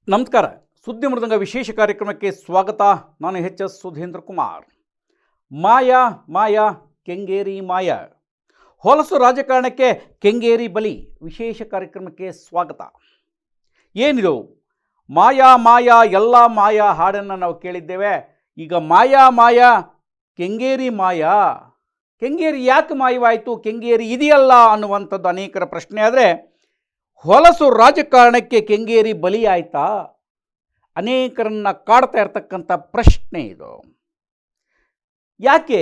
ನಮಸ್ಕಾರ. ಸುದ್ದಿ ಮೃದಂಗ ವಿಶೇಷ ಕಾರ್ಯಕ್ರಮಕ್ಕೆ ಸ್ವಾಗತ. ನಾನು ಎಚ್ ಸುಧೀಂದ್ರ ಕುಮಾರ್. ಮಾಯಾ ಮಾಯಾ ಕೆಂಗೇರಿ ಮಾಯಾ, ಹೊಲಸು ರಾಜಕಾರಣಕ್ಕೆ ಕೆಂಗೇರಿ ಬಲಿ ವಿಶೇಷ ಕಾರ್ಯಕ್ರಮಕ್ಕೆ ಸ್ವಾಗತ. ಏನಿದು ಮಾಯಾ ಮಾಯಾ ಎಲ್ಲ ಮಾಯಾ ಹಾಡನ್ನು ನಾವು ಕೇಳಿದ್ದೇವೆ. ಈಗ ಮಾಯಾ ಮಾಯಾ ಕೆಂಗೇರಿ ಮಾಯಾ. ಕೆಂಗೇರಿ ಯಾಕೆ ಮಾಯವಾಯಿತು, ಕೆಂಗೇರಿ ಇದೆಯಲ್ಲ ಅನ್ನುವಂಥದ್ದು ಅನೇಕರ ಪ್ರಶ್ನೆ. ಆದರೆ ಹೊಲಸು ರಾಜಕಾರಣಕ್ಕೆ ಕೆಂಗೇರಿ ಬಲಿಯಾಯ್ತಾ, ಅನೇಕರನ್ನು ಕಾಡ್ತಾ ಇರ್ತಕ್ಕಂಥ ಪ್ರಶ್ನೆ ಇದು. ಯಾಕೆ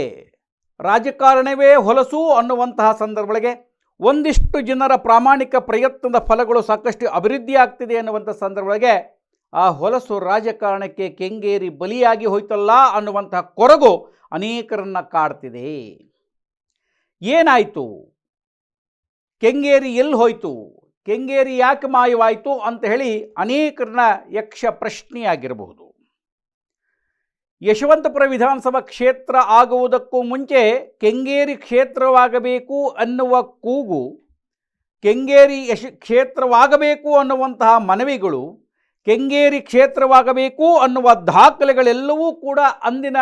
ರಾಜಕಾರಣವೇ ಹೊಲಸು ಅನ್ನುವಂತಹ ಸಂದರ್ಭಗಳಿಗೆ ಒಂದಿಷ್ಟು ಜನರ ಪ್ರಾಮಾಣಿಕ ಪ್ರಯತ್ನದ ಫಲಗಳು ಸಾಕಷ್ಟು ಅಭಿವೃದ್ಧಿ ಆಗ್ತಿದೆ ಅನ್ನುವಂಥ ಸಂದರ್ಭಗಳಿಗೆ ಆ ಹೊಲಸು ರಾಜಕಾರಣಕ್ಕೆ ಕೆಂಗೇರಿ ಬಲಿಯಾಗಿ ಹೋಯ್ತಲ್ಲ ಅನ್ನುವಂತಹ ಕೊರಗು ಅನೇಕರನ್ನು ಕಾಡ್ತಿದೆ. ಏನಾಯಿತು, ಕೆಂಗೇರಿ ಎಲ್ಲಿ ಹೋಯಿತು, ಕೆಂಗೇರಿ ಯಾಕೆ ಮಾಯವಾಯಿತು ಅಂತ ಹೇಳಿ ಅನೇಕರನ್ನ ಯಕ್ಷ ಪ್ರಶ್ನೆಯಾಗಿರಬಹುದು. ಯಶವಂತಪುರ ವಿಧಾನಸಭಾ ಕ್ಷೇತ್ರ ಆಗುವುದಕ್ಕೂ ಮುಂಚೆ ಕೆಂಗೇರಿ ಕ್ಷೇತ್ರವಾಗಬೇಕು ಅನ್ನುವ ಕೂಗು, ಕೆಂಗೇರಿ ಕ್ಷೇತ್ರವಾಗಬೇಕು ಅನ್ನುವಂತಹ ಮನವಿಗಳು, ಕೆಂಗೇರಿ ಕ್ಷೇತ್ರವಾಗಬೇಕು ಅನ್ನುವ ದಾಖಲೆಗಳೆಲ್ಲವೂ ಕೂಡ ಅಂದಿನ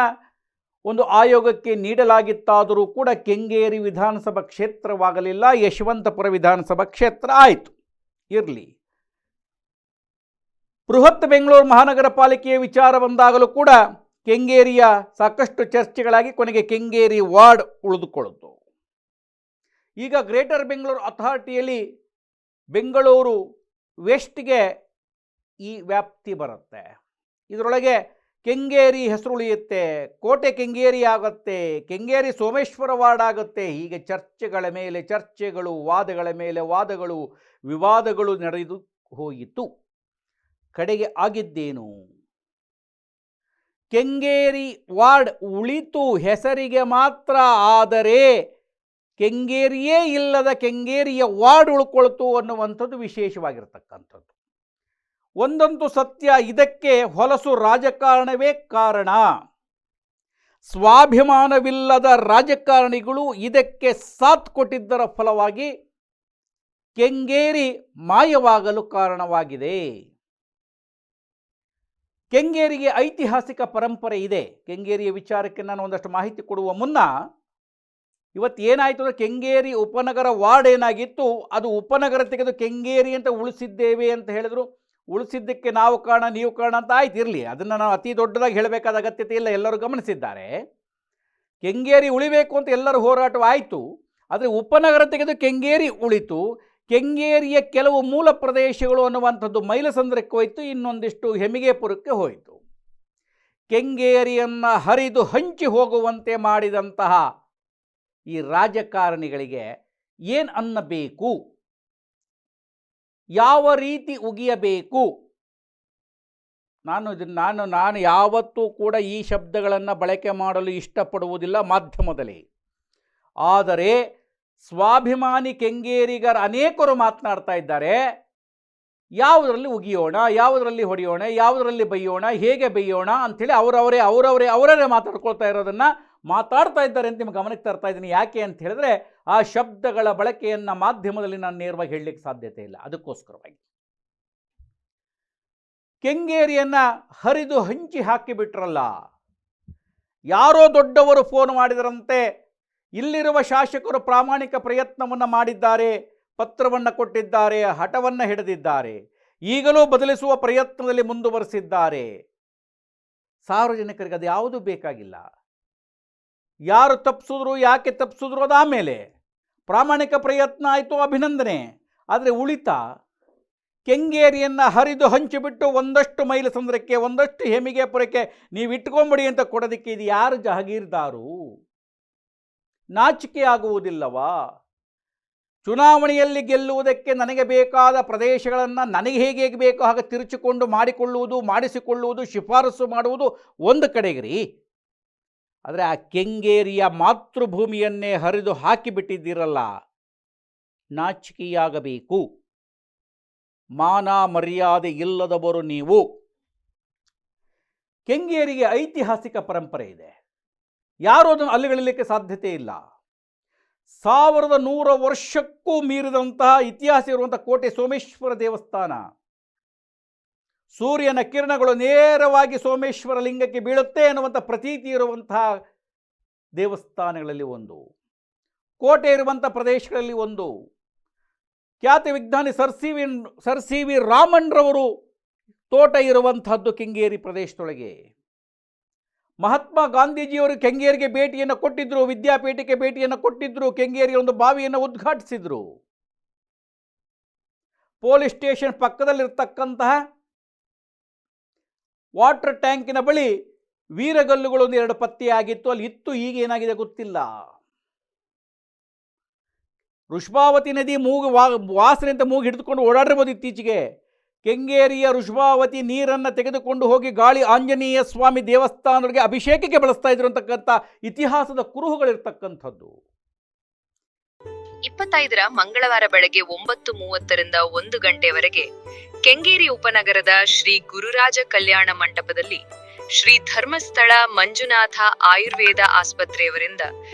ಒಂದು ಆಯೋಗಕ್ಕೆ ನೀಡಲಾಗಿತ್ತಾದರೂ ಕೂಡ ಕೆಂಗೇರಿ ವಿಧಾನಸಭಾ ಕ್ಷೇತ್ರವಾಗಲಿಲ್ಲ, ಯಶವಂತಪುರ ವಿಧಾನಸಭಾ ಕ್ಷೇತ್ರ ಆಯಿತು. ಇರಲಿ, ಬೃಹತ್ ಬೆಂಗಳೂರು ಮಹಾನಗರ ಪಾಲಿಕೆಯ ವಿಚಾರ ಬಂದಾಗಲೂ ಕೂಡ ಕೆಂಗೇರಿಯ ಸಾಕಷ್ಟು ಚರ್ಚೆಗಳಾಗಿ ಕೊನೆಗೆ ಕೆಂಗೇರಿ ವಾರ್ಡ್ ಉಳಿದುಕೊಳ್ಳುವುದು. ಈಗ ಗ್ರೇಟರ್ ಬೆಂಗಳೂರು ಅಥಾರಿಟಿಯಲ್ಲಿ ಬೆಂಗಳೂರು ವೆಸ್ಟ್ಗೆ ಈ ವ್ಯಾಪ್ತಿ ಬರುತ್ತೆ. ಇದರೊಳಗೆ ಕೆಂಗೇರಿ ಹೆಸರು ಉಳಿಯುತ್ತೆ, ಕೋಟೆ ಕೆಂಗೇರಿ ಆಗುತ್ತೆ, ಕೆಂಗೇರಿ ಸೋಮೇಶ್ವರ ವಾರ್ಡ್ ಆಗುತ್ತೆ. ಹೀಗೆ ಚರ್ಚೆಗಳ ಮೇಲೆ ಚರ್ಚೆಗಳು, ವಾದಗಳ ಮೇಲೆ ವಾದಗಳು, ವಿವಾದಗಳು ನಡೆದು ಹೋಯಿತು. ಕಡೆಗೆ ಆಗಿದ್ದೇನು, ಕೆಂಗೇರಿ ವಾರ್ಡ್ ಉಳಿತು ಹೆಸರಿಗೆ ಮಾತ್ರ. ಆದರೆ ಕೆಂಗೇರಿಯೇ ಇಲ್ಲದ ಕೆಂಗೇರಿಯ ವಾರ್ಡ್ ಉಳ್ಕೊಳ್ತು ಅನ್ನುವಂಥದ್ದು ವಿಶೇಷವಾಗಿರ್ತಕ್ಕಂಥದ್ದು. ಒಂದಂತೂ ಸತ್ಯ, ಇದಕ್ಕೆ ಹೊಲಸು ರಾಜಕಾರಣವೇ ಕಾರಣ. ಸ್ವಾಭಿಮಾನವಿಲ್ಲದ ರಾಜಕಾರಣಿಗಳು ಇದಕ್ಕೆ ಸಾಥ್ ಕೊಟ್ಟಿದ್ದರ ಫಲವಾಗಿ ಕೆಂಗೇರಿ ಮಾಯವಾಗಲು ಕಾರಣವಾಗಿದೆ. ಕೆಂಗೇರಿಗೆ ಐತಿಹಾಸಿಕ ಪರಂಪರೆ ಇದೆ. ಕೆಂಗೇರಿಯ ವಿಚಾರಕ್ಕೆ ನಾನು ಒಂದಷ್ಟು ಮಾಹಿತಿ ಕೊಡುವ ಮುನ್ನ, ಇವತ್ತು ಏನಾಯಿತು ಅಂದರೆ, ಕೆಂಗೇರಿ ಉಪನಗರ ವಾರ್ಡ್ ಏನಾಗಿತ್ತು, ಅದು ಉಪನಗರ ತೆಗೆದು ಕೆಂಗೇರಿ ಅಂತ ಉಳಿಸಿದ್ದೇವೆ ಅಂತ ಹೇಳಿದ್ರು. ಉಳಿಸಿದ್ದಕ್ಕೆ ನಾವು ಕಾರಣ, ನೀವು ಕಾರಣ ಅಂತ ಆಯ್ತು. ಇರಲಿ, ಅದನ್ನು ನಾವು ಅತಿ ದೊಡ್ಡದಾಗಿ ಹೇಳಬೇಕಾದ ಅಗತ್ಯತೆ ಇಲ್ಲ, ಎಲ್ಲರೂ ಗಮನಿಸಿದ್ದಾರೆ. ಕೆಂಗೇರಿ ಉಳಿಬೇಕು ಅಂತ ಎಲ್ಲರೂ ಹೋರಾಟವಾಯಿತು. ಆದರೆ ಉಪನಗರ ತೆಗೆದು ಕೆಂಗೇರಿ ಉಳಿತು. ಕೆಂಗೇರಿಯ ಕೆಲವು ಮೂಲ ಪ್ರದೇಶಗಳು ಅನ್ನುವಂಥದ್ದು ಮೈಲಸಂದ್ರಕ್ಕೆ ಹೋಯಿತು, ಇನ್ನೊಂದಿಷ್ಟು ಹೆಮಿಗೆಪುರಕ್ಕೆ ಹೋಯಿತು. ಕೆಂಗೇರಿಯನ್ನು ಹರಿದು ಹಂಚಿ ಹೋಗುವಂತೆ ಮಾಡಿದಂತಹ ಈ ರಾಜಕಾರಣಿಗಳಿಗೆ ಏನು ಅನ್ನಬೇಕು, ಯಾವ ರೀತಿ ಉಗಿಯಬೇಕು? ನಾನು ಯಾವತ್ತೂ ಕೂಡ ಈ ಶಬ್ದಗಳನ್ನು ಬಳಕೆ ಮಾಡಲು ಇಷ್ಟಪಡುವುದಿಲ್ಲ ಮಾಧ್ಯಮದಲ್ಲಿ. ಆದರೆ ಸ್ವಾಭಿಮಾನಿ ಕೆಂಗೇರಿಗರ ಅನೇಕರು ಮಾತನಾಡ್ತಾ ಇದ್ದಾರೆ. ಯಾವುದರಲ್ಲಿ ಉಗಿಯೋಣ, ಯಾವುದರಲ್ಲಿ ಹೊಡೆಯೋಣ, ಯಾವುದರಲ್ಲಿ ಬೈಯೋಣ, ಹೇಗೆ ಬೈಯೋಣ ಅಂಥೇಳಿ ಅವರವರೇ ಮಾತಾಡ್ಕೊಳ್ತಾ ಇರೋದನ್ನು ಮಾತಾಡ್ತಾ ಇದ್ದಾರೆ ಅಂತ ನಿಮ್ಗೆ ಗಮನಕ್ಕೆ ತರ್ತಾ ಇದ್ದೀನಿ. ಯಾಕೆ ಅಂತ ಹೇಳಿದ್ರೆ, ಆ ಶಬ್ದಗಳ ಬಳಕೆಯನ್ನು ಮಾಧ್ಯಮದಲ್ಲಿ ನಾನು ನೇರವಾಗಿ ಹೇಳಲಿಕ್ಕೆ ಸಾಧ್ಯತೆ ಇಲ್ಲ. ಅದಕ್ಕೋಸ್ಕರವಾಗಿ ಕೆಂಗೇರಿಯನ್ನು ಹರಿದು ಹಂಚಿ ಹಾಕಿಬಿಟ್ರಲ್ಲ. ಯಾರೋ ದೊಡ್ಡವರು ಫೋನ್ ಮಾಡಿದರಂತೆ, ಇಲ್ಲಿರುವ ಶಾಸಕರು ಪ್ರಾಮಾಣಿಕ ಪ್ರಯತ್ನವನ್ನು ಮಾಡಿದ್ದಾರೆ, ಪತ್ರವನ್ನು ಕೊಟ್ಟಿದ್ದಾರೆ, ಹಠವನ್ನು ಹಿಡಿದಿದ್ದಾರೆ, ಈಗಲೂ ಬದಲಿಸುವ ಪ್ರಯತ್ನದಲ್ಲಿ ಮುಂದುವರೆಸಿದ್ದಾರೆ. ಸಾರ್ವಜನಿಕರಿಗೆ ಅದು ಯಾವುದೂ ಬೇಕಾಗಿಲ್ಲ. ಯಾರು ತಪ್ಪಿಸಿದ್ರು, ಯಾಕೆ ತಪ್ಪಿಸಿದ್ರು ಅದು ಆಮೇಲೆ. ಪ್ರಾಮಾಣಿಕ ಪ್ರಯತ್ನ ಆಯಿತು, ಅಭಿನಂದನೆ. ಆದರೆ ಉಳಿತಾ ಕೆಂಗೇರಿಯನ್ನು ಹರಿದು ಹಂಚಿಬಿಟ್ಟು ಒಂದಷ್ಟು ಮೈಲಸಂದ್ರಕ್ಕೆ, ಒಂದಷ್ಟು ಹೆಮಿಗೆಪುರಕ್ಕೆ ನೀವು ಇಟ್ಕೊಂಬಿಡಿ ಅಂತ ಕೊಡೋದಕ್ಕೆ ಇದು ಯಾರು ಜಹಗೀರ್ದಾರು? ನಾಚಿಕೆ ಆಗುವುದಿಲ್ಲವಾ? ಚುನಾವಣೆಯಲ್ಲಿ ಗೆಲ್ಲುವುದಕ್ಕೆ ನನಗೆ ಬೇಕಾದ ಪ್ರದೇಶಗಳನ್ನು ನನಗೆ ಹೇಗೆ ಬೇಕೋ ಹಾಗೆ ತಿರುಚಿಕೊಂಡು ಮಾಡಿಸಿಕೊಳ್ಳುವುದು, ಶಿಫಾರಸು ಮಾಡುವುದು ಒಂದು ಕಡೆಗ್ರಿ. ಆದರೆ ಆ ಕೆಂಗೇರಿಯ ಮಾತೃಭೂಮಿಯನ್ನೇ ಹರಿದು ಹಾಕಿಬಿಟ್ಟಿದ್ದೀರಲ್ಲ, ನಾಚಿಕೆಯಾಗಬೇಕು. ಮಾನ ಮರ್ಯಾದೆ ಇಲ್ಲದವರು ನೀವು. ಕೆಂಗೇರಿಗೆ ಐತಿಹಾಸಿಕ ಪರಂಪರೆ ಇದೆ, ಯಾರೂ ಅದನ್ನು ಅಲ್ಲಿಗಳಿಲಿಕ್ಕೆ ಸಾಧ್ಯತೆ ಇಲ್ಲ. 1100 ವರ್ಷಕ್ಕೂ ಮೀರಿದಂತಹ ಇತಿಹಾಸ ಇರುವಂಥ ಕೋಟೆ ಸೋಮೇಶ್ವರ ದೇವಸ್ಥಾನ. ಸೂರ್ಯನ ಕಿರಣಗಳು ನೇರವಾಗಿ ಸೋಮೇಶ್ವರ ಲಿಂಗಕ್ಕೆ ಬೀಳುತ್ತೆ ಅನ್ನುವಂಥ ಪ್ರತೀತಿ ಇರುವಂತಹ ದೇವಸ್ಥಾನಗಳಲ್ಲಿ ಒಂದು, ಕೋಟೆ ಇರುವಂಥ ಪ್ರದೇಶಗಳಲ್ಲಿ ಒಂದು. ಖ್ಯಾತ ವಿಜ್ಞಾನಿ ಸರ್ ಸಿ ವಿ ರಾಮನ್ರವರು ತೋಟ ಇರುವಂತಹದ್ದು ಕೆಂಗೇರಿ ಪ್ರದೇಶದೊಳಗೆ. ಮಹಾತ್ಮ ಗಾಂಧೀಜಿಯವರು ಕೆಂಗೇರಿಗೆ ಭೇಟಿಯನ್ನು ಕೊಟ್ಟಿದ್ದರು, ವಿದ್ಯಾಪೀಠಕ್ಕೆ ಭೇಟಿಯನ್ನು ಕೊಟ್ಟಿದ್ದರು, ಕೆಂಗೇರಿಯ ಒಂದು ಬಾವಿಯನ್ನು ಉದ್ಘಾಟಿಸಿದ್ರು. ಪೊಲೀಸ್ ಸ್ಟೇಷನ್ ಪಕ್ಕದಲ್ಲಿರ್ತಕ್ಕಂತಹ ವಾಟರ್ ಟ್ಯಾಂಕಿನ ಬಳಿ ವೀರಗಲ್ಲುಗಳು 2 ಪತ್ತೆಯಾಗಿತ್ತು. ಅಲ್ಲಿ ಇತ್ತು, ಈಗ ಏನಾಗಿದೆ ಗೊತ್ತಿಲ್ಲ. ಋಷಭಾವತಿ ನದಿ ವಾಸನೆ ಅಂತ ಮೂಗು ಹಿಡಿದುಕೊಂಡು ಓಡಾಡಿರ್ಬೋದು ಇತ್ತೀಚೆಗೆ. ಕೆಂಗೇರಿಯ ಋಷಭಾವತಿ ನೀರನ್ನು ತೆಗೆದುಕೊಂಡು ಹೋಗಿ ಗಾಳಿ ಆಂಜನೇಯ ಸ್ವಾಮಿ ದೇವಸ್ಥಾನಗಳಿಗೆ ಅಭಿಷೇಕಕ್ಕೆ ಬಳಸ್ತಾ ಇದ್ರು ಅಂತಕ್ಕಂಥ ಇತಿಹಾಸದ ಕುರುಹುಗಳಿರ್ತಕ್ಕಂಥದ್ದು. 25ರ ಮಂಗಳವಾರ ಬೆಳಗ್ಗೆ 9:30ರಿಂದ 1 ಗಂಟೆವರೆಗೆ ಕೆಂಗೇರಿ ಉಪನಗರದ ಶ್ರೀ ಗುರುರಾಜ ಕಲ್ಯಾಣ ಮಂಟಪದಲ್ಲಿ ಶ್ರೀ ಧರ್ಮಸ್ಥಳ ಮಂಜುನಾಥ ಆಯುರ್ವೇದ ಆಸ್ಪತ್ರೆಯವರಿಂದ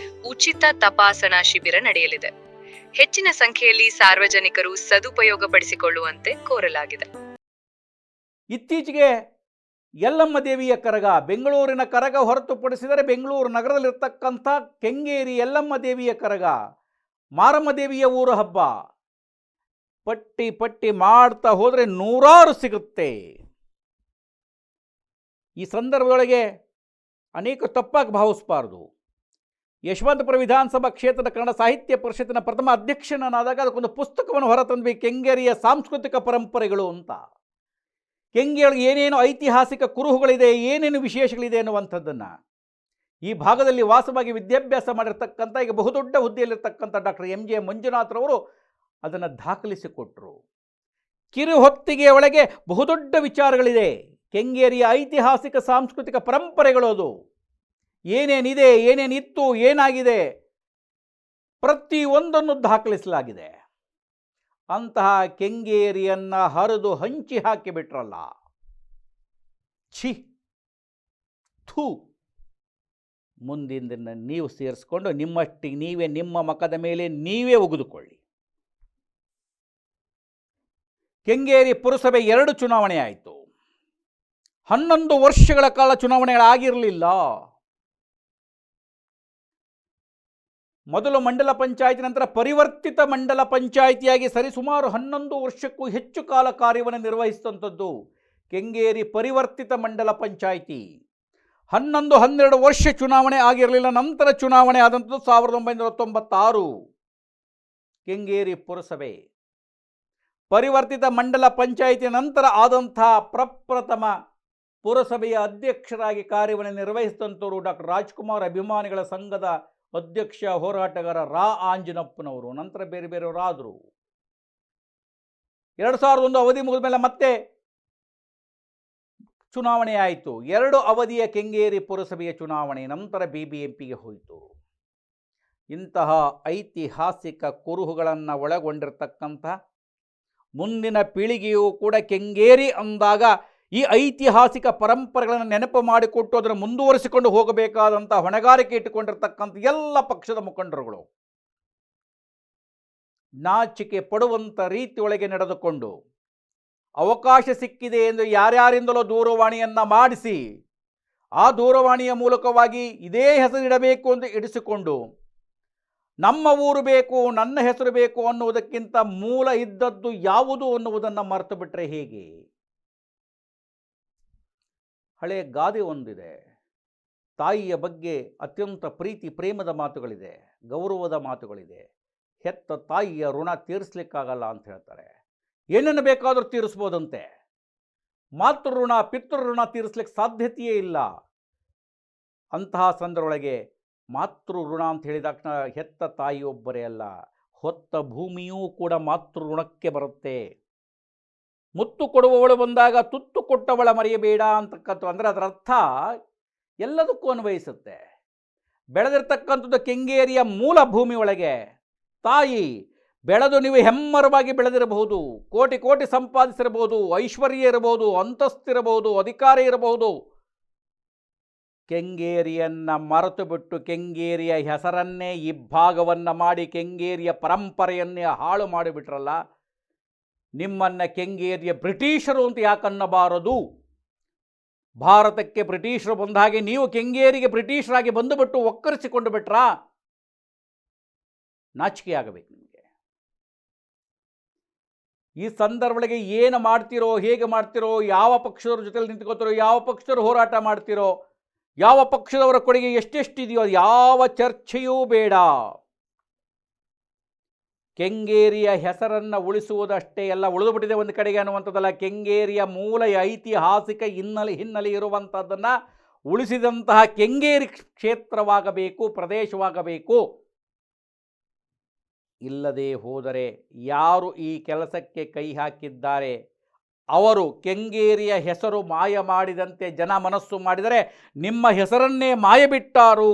ಉಚಿತ ತಪಾಸಣಾ ಶಿಬಿರ ನಡೆಯಲಿದೆ. ಹೆಚ್ಚಿನ ಸಂಖ್ಯೆಯಲ್ಲಿ ಸಾರ್ವಜನಿಕರು ಸದುಪಯೋಗಪಡಿಸಿಕೊಳ್ಳುವಂತೆ ಕೋರಲಾಗಿದೆ. ಇತ್ತೀಚೆಗೆ ಯಲ್ಲಮ್ಮ ದೇವಿಯ ಕರಗ, ಬೆಂಗಳೂರಿನ ಕರಗ ಹೊರತುಪಡಿಸಿದರೆ ಬೆಂಗಳೂರು ನಗರದಲ್ಲಿರ್ತಕ್ಕಂಥ ಕೆಂಗೇರಿ ಯಲ್ಲಮ್ಮ ದೇವಿಯ ಕರಗ, ಮಾರಮ್ಮ ದೇವಿಯ ಊರ ಹಬ್ಬ, ಪಟ್ಟಿ ಮಾಡ್ತಾ ಹೋದರೆ 100 ಸಿಗುತ್ತೆ. ಈ ಸಂದರ್ಭದೊಳಗೆ ಅನೇಕ ತಪ್ಪಾಗಿ ಭಾವಿಸಬಾರದು. ಯಶವಂತಪುರ ವಿಧಾನಸಭಾ ಕ್ಷೇತ್ರದ ಕನ್ನಡ ಸಾಹಿತ್ಯ ಪರಿಷತ್ತಿನ ಪ್ರಥಮ ಅಧ್ಯಕ್ಷನಾದಾಗ ಅದಕ್ಕೊಂದು ಪುಸ್ತಕವನ್ನು ಹೊರತಂದ್ವಿ, ಕೆಂಗೇರಿಯ ಸಾಂಸ್ಕೃತಿಕ ಪರಂಪರೆಗಳು ಅಂತ. ಕೆಂಗೇರಿಗೆ ಏನೇನು ಐತಿಹಾಸಿಕ ಕುರುಹುಗಳಿದೆ, ಏನೇನು ವಿಶೇಷಗಳಿದೆ ಅನ್ನುವಂಥದ್ದನ್ನು ಈ ಭಾಗದಲ್ಲಿ ವಾಸವಾಗಿ ವಿದ್ಯಾಭ್ಯಾಸ ಮಾಡಿರ್ತಕ್ಕಂಥ, ಈಗ ಬಹುದೊಡ್ಡ ಹುದ್ದೆಯಲ್ಲಿರ್ತಕ್ಕಂಥ ಡಾಕ್ಟರ್ ಎಂ ಜೆ ಮಂಜುನಾಥ್ರವರು ಅದನ್ನು ದಾಖಲಿಸಿಕೊಟ್ರು. ಕಿರು ಹೊತ್ತಿಗೆ ಒಳಗೆ ಬಹುದೊಡ್ಡ ವಿಚಾರಗಳಿದೆ. ಕೆಂಗೇರಿಯ ಐತಿಹಾಸಿಕ ಸಾಂಸ್ಕೃತಿಕ ಪರಂಪರೆಗಳು, ಅದು ಏನೇನಿದೆ, ಏನೇನಿತ್ತು, ಏನಾಗಿದೆ, ಪ್ರತಿಯೊಂದನ್ನು ದಾಖಲಿಸಲಾಗಿದೆ. ಅಂತಹ ಕೆಂಗೇರಿಯನ್ನು ಹರಿದು ಹಂಚಿ ಹಾಕಿಬಿಟ್ರಲ್ಲ, ಛೀ ಥೂ. ಮುಂದಿನ ದಿನ ನೀವು ಸೇರಿಸ್ಕೊಂಡು ನಿಮ್ಮಷ್ಟಿಗೆ ನೀವೇ ನಿಮ್ಮ ಮಖದ ಮೇಲೆ ನೀವೇ ಉಗಿದುಕೊಳ್ಳಿ. ಕೆಂಗೇರಿ ಪುರಸಭೆ 2 ಚುನಾವಣೆ ಆಯಿತು. 11 ವರ್ಷಗಳ ಕಾಲ ಚುನಾವಣೆಗಳಾಗಿರಲಿಲ್ಲ. ಮೊದಲು ಮಂಡಲ ಪಂಚಾಯಿತಿ, ನಂತರ ಪರಿವರ್ತಿತ ಮಂಡಲ ಪಂಚಾಯಿತಿಯಾಗಿ ಸರಿಸುಮಾರು 11 ವರ್ಷಕ್ಕೂ ಹೆಚ್ಚು ಕಾಲ ಕಾರ್ಯವನ್ನು ನಿರ್ವಹಿಸಿದಂಥದ್ದು ಕೆಂಗೇರಿ ಪರಿವರ್ತಿತ ಮಂಡಲ ಪಂಚಾಯಿತಿ. 11-12 ವರ್ಷ ಚುನಾವಣೆ ಆಗಿರಲಿಲ್ಲ. ನಂತರ ಚುನಾವಣೆ ಆದಂಥದ್ದು 1996 ಕೆಂಗೇರಿ ಪುರಸಭೆ. ಪರಿವರ್ತಿತ ಮಂಡಲ ಪಂಚಾಯಿತಿ ನಂತರ ಆದಂಥ ಪ್ರಪ್ರಥಮ ಪುರಸಭೆಯ ಅಧ್ಯಕ್ಷರಾಗಿ ಕಾರ್ಯವನ್ನು ನಿರ್ವಹಿಸಿದಂಥವರು ಡಾಕ್ಟರ್ ರಾಜ್ಕುಮಾರ್ ಅಭಿಮಾನಿಗಳ ಸಂಘದ ಅಧ್ಯಕ್ಷ, ಹೋರಾಟಗಾರ ರಾ ಆಂಜನಪ್ಪನವರು. ನಂತರ ಬೇರೆ ಬೇರೆಯವರಾದರು. 2001 ಅವಧಿ ಮುಗಿದ ಮೇಲೆ ಮತ್ತೆ ಚುನಾವಣೆ ಆಯಿತು. 2 ಅವಧಿಯ ಕೆಂಗೇರಿ ಪುರಸಭೆಯ ಚುನಾವಣೆ ನಂತರ BBMPಗೆ ಹೋಯಿತು. ಇಂತಹ ಐತಿಹಾಸಿಕ ಕುರುಹುಗಳನ್ನು ಒಳಗೊಂಡಿರ್ತಕ್ಕಂಥ ಮುಂದಿನ ಪೀಳಿಗೆಯೂ ಕೂಡ ಕೆಂಗೇರಿ ಅಂದಾಗ ಈ ಐತಿಹಾಸಿಕ ಪರಂಪರೆಗಳನ್ನು ನೆನಪು ಮಾಡಿಕೊಟ್ಟು ಅದನ್ನು ಮುಂದುವರಿಸಿಕೊಂಡು ಹೋಗಬೇಕಾದಂಥ ಹೊಣೆಗಾರಿಕೆ ಇಟ್ಟುಕೊಂಡಿರ್ತಕ್ಕಂಥ ಎಲ್ಲ ಪಕ್ಷದ ಮುಖಂಡರುಗಳು ನಾಚಿಕೆ ಪಡುವಂಥ ರೀತಿಯೊಳಗೆ ನಡೆದುಕೊಂಡು, ಅವಕಾಶ ಸಿಕ್ಕಿದೆ ಎಂದು ಯಾರ್ಯಾರಿಂದಲೋ ದೂರವಾಣಿಯನ್ನು ಮಾಡಿಸಿ ಆ ದೂರವಾಣಿಯ ಮೂಲಕವಾಗಿ ಇದೇ ಹೆಸರಿಡಬೇಕು ಎಂದು ಇಡಿಸಿಕೊಂಡು ನಮ್ಮ ಊರು ಬೇಕು, ನನ್ನ ಹೆಸರು ಬೇಕು ಅನ್ನುವುದಕ್ಕಿಂತ ಮೂಲ ಇದ್ದದ್ದು ಯಾವುದು ಅನ್ನುವುದನ್ನು ಮರೆತು ಬಿಟ್ಟರೆ ಹೇಗೆ? ಹಳೆಯ ಗಾದೆ ಒಂದಿದೆ, ತಾಯಿಯ ಬಗ್ಗೆ ಅತ್ಯಂತ ಪ್ರೀತಿ ಪ್ರೇಮದ ಮಾತುಗಳಿದೆ, ಗೌರವದ ಮಾತುಗಳಿದೆ. ಹೆತ್ತ ತಾಯಿಯ ಋಣ ತೀರಿಸ್ಲಿಕ್ಕಾಗಲ್ಲ ಅಂತ ಹೇಳ್ತಾರೆ. ಏನನ್ನು ಬೇಕಾದರೂ ತೀರಿಸ್ಬೋದಂತೆ, ಮಾತೃ ಋಣ ಪಿತೃ ಋಣ ತೀರಿಸ್ಲಿಕ್ಕೆ ಸಾಧ್ಯತೆಯೇ ಇಲ್ಲ. ಅಂತಹ ಸಂದರ್ಭದೊಳಗೆ ಮಾತೃ ಋಣ ಅಂತ ಹೇಳಿದ ಹೆತ್ತ ತಾಯಿಯೊಬ್ಬರೇ ಅಲ್ಲ, ಹೊತ್ತ ಭೂಮಿಯೂ ಕೂಡ ಮಾತೃ ಋಣಕ್ಕೆ ಬರುತ್ತೆ. ಮುತ್ತು ಕೊಡುವವಳು ಬಂದಾಗ ತುತ್ತು ಕೊಟ್ಟವಳ ಮರೆಯಬೇಡ ಅಂತಕ್ಕಂಥ, ಅಂದರೆ ಅದರ ಅರ್ಥ ಎಲ್ಲದಕ್ಕೂ ಅನ್ವಯಿಸುತ್ತೆ. ಬೆಳೆದಿರ್ತಕ್ಕಂಥದ್ದು ಕೆಂಗೇರಿಯ ಮೂಲ ಭೂಮಿ ಒಳಗೆ ತಾಯಿ ಬೆಳೆದು ನೀವು ಹೆಮ್ಮರವಾಗಿ ಬೆಳೆದಿರಬಹುದು, ಕೋಟಿ ಕೋಟಿ ಸಂಪಾದಿಸಿರಬಹುದು, ಐಶ್ವರ್ಯ ಇರಬಹುದು, ಅಂತಸ್ತಿರಬಹುದು, ಅಧಿಕಾರ ಇರಬಹುದು. ಕೆಂಗೇರಿಯನ್ನು ಮರೆತು ಬಿಟ್ಟು ಕೆಂಗೇರಿಯ ಹೆಸರನ್ನೇ ಇಬ್ಬಾಗವನ್ನು ಮಾಡಿ ಕೆಂಗೇರಿಯ ಪರಂಪರೆಯನ್ನೇ ಹಾಳು ಮಾಡಿಬಿಟ್ರಲ್ಲ, ನಿಮ್ಮನ್ನು ಕೆಂಗೇರಿಯ ಬ್ರಿಟಿಷರು ಅಂತ ಯಾಕನ್ನಬಾರದು? ಭಾರತಕ್ಕೆ ಬ್ರಿಟಿಷರು ಬಂದ ಹಾಗೆ ನೀವು ಕೆಂಗೇರಿಗೆ ಬ್ರಿಟಿಷರಾಗಿ ಬಂದುಬಿಟ್ಟು ಒಕ್ಕರಿಸಿಕೊಂಡು ಬಿಟ್ರಾ? ನಾಚಿಕೆ ಆಗಬೇಕು ನಿಮಗೆ. ಈ ಸಂದರ್ಭಗಳಿಗೆ ಏನು ಮಾಡ್ತಿರೋ, ಹೇಗೆ ಮಾಡ್ತಿರೋ, ಯಾವ ಪಕ್ಷದವ್ರ ಜೊತೆಲಿ ನಿಂತ್ಕೋತಿರೋ, ಯಾವ ಪಕ್ಷದವ್ರು ಹೋರಾಟ ಮಾಡ್ತಿರೋ, ಯಾವ ಪಕ್ಷದವರ ಕೊಡುಗೆ ಎಷ್ಟೆಷ್ಟಿದೆಯೋ ಯಾವ ಚರ್ಚೆಯೂ ಬೇಡ. ಕೆಂಗೇರಿಯ ಹೆಸರನ್ನು ಉಳಿಸುವುದಷ್ಟೇ ಎಲ್ಲ, ಉಳಿದುಬಿಟ್ಟಿದೆ ಒಂದು ಕಡೆಗೆ ಅನ್ನುವಂಥದ್ದಲ್ಲ. ಕೆಂಗೇರಿಯ ಮೂಲ ಐತಿಹಾಸಿಕ ಹಿನ್ನೆಲೆ ಇರುವಂಥದ್ದನ್ನು ಉಳಿಸಿದಂತಹ ಕೆಂಗೇರಿ ಕ್ಷೇತ್ರವಾಗಬೇಕು, ಪ್ರದೇಶವಾಗಬೇಕು. ಇಲ್ಲದೆ ಹೋದರೆ ಯಾರು ಈ ಕೆಲಸಕ್ಕೆ ಕೈ ಹಾಕಿದ್ದಾರೆ ಅವರು ಕೆಂಗೇರಿಯ ಹೆಸರು ಮಾಯ ಮಾಡಿದಂತೆ ಜನ ಮನಸ್ಸು ಮಾಡಿದರೆ ನಿಮ್ಮ ಹೆಸರನ್ನೇ ಮಾಯಬಿಟ್ಟಾರು,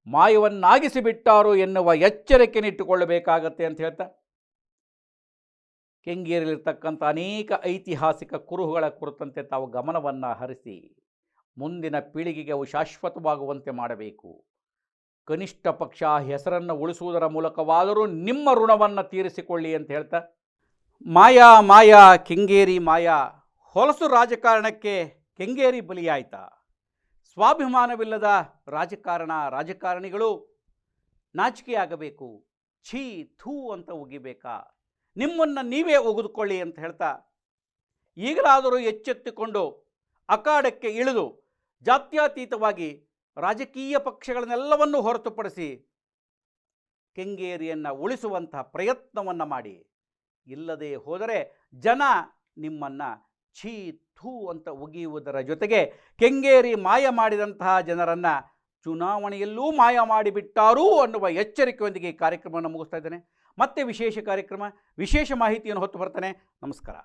ಮಾಯವನ್ನಾಗಿಸಿಬಿಟ್ಟಾರು ಎನ್ನುವ ಎಚ್ಚರಿಕೆನಿಟ್ಟುಕೊಳ್ಳಬೇಕಾಗತ್ತೆ ಅಂತ ಹೇಳ್ತಾ, ಕೆಂಗೇರಿಯಲ್ಲಿರ್ತಕ್ಕಂಥ ಅನೇಕ ಐತಿಹಾಸಿಕ ಕುರುಹುಗಳ ಕುರಿತಂತೆ ತಾವು ಗಮನವನ್ನು ಹರಿಸಿ ಮುಂದಿನ ಪೀಳಿಗೆಗೆ ಅವು ಶಾಶ್ವತವಾಗುವಂತೆ ಮಾಡಬೇಕು. ಕನಿಷ್ಠ ಪಕ್ಷ ಹೆಸರನ್ನು ಉಳಿಸುವುದರ ಮೂಲಕವಾದರೂ ನಿಮ್ಮ ಋಣವನ್ನು ತೀರಿಸಿಕೊಳ್ಳಿ ಅಂತ ಹೇಳ್ತಾ, ಮಾಯಾ ಮಾಯಾ ಕೆಂಗೇರಿ ಮಾಯಾ, ಹೊಲಸು ರಾಜಕಾರಣಕ್ಕೆ ಕೆಂಗೇರಿ ಬಲಿಯಾಯ್ತಾ? ಸ್ವಾಭಿಮಾನವಿಲ್ಲದ ರಾಜಕಾರಣಿಗಳು ನಾಚಿಕೆಯಾಗಬೇಕು, ಛೀ ಥೂ ಅಂತ ಉಗಿಬೇಕಾ? ನಿಮ್ಮನ್ನು ನೀವೇ ಒಗೆದುಕೊಳ್ಳಿ ಅಂತ ಹೇಳ್ತಾ, ಈಗಲಾದರೂ ಎಚ್ಚೆತ್ತುಕೊಂಡು ಅಖಾಡಕ್ಕೆ ಇಳಿದು ಜಾತ್ಯತೀತವಾಗಿ ರಾಜಕೀಯ ಪಕ್ಷಗಳನ್ನೆಲ್ಲವನ್ನೂ ಹೊರತುಪಡಿಸಿ ಕೆಂಗೇರಿಯನ್ನು ಉಳಿಸುವಂತಹ ಪ್ರಯತ್ನವನ್ನು ಮಾಡಿ. ಇಲ್ಲದೆ ಹೋದರೆ ಜನ ನಿಮ್ಮನ್ನು ಛೀ ಥೂ ಅಂತ ಉಗಿಯುವುದರ ಜೊತೆಗೆ ಕೆಂಗೇರಿ ಮಾಯ ಮಾಡಿದಂತಹ ಜನರನ್ನು ಚುನಾವಣೆಯಲ್ಲೂ ಮಾಯ ಮಾಡಿಬಿಟ್ಟಾರು ಅನ್ನುವ ಎಚ್ಚರಿಕೆಯೊಂದಿಗೆ ಈ ಕಾರ್ಯಕ್ರಮವನ್ನು ಮುಗಿಸ್ತಾ ಇದ್ದೇನೆ. ಮತ್ತೆ ವಿಶೇಷ ಕಾರ್ಯಕ್ರಮ, ವಿಶೇಷ ಮಾಹಿತಿಯನ್ನು ಹೊತ್ತು ಬರ್ತಾನೆ. ನಮಸ್ಕಾರ.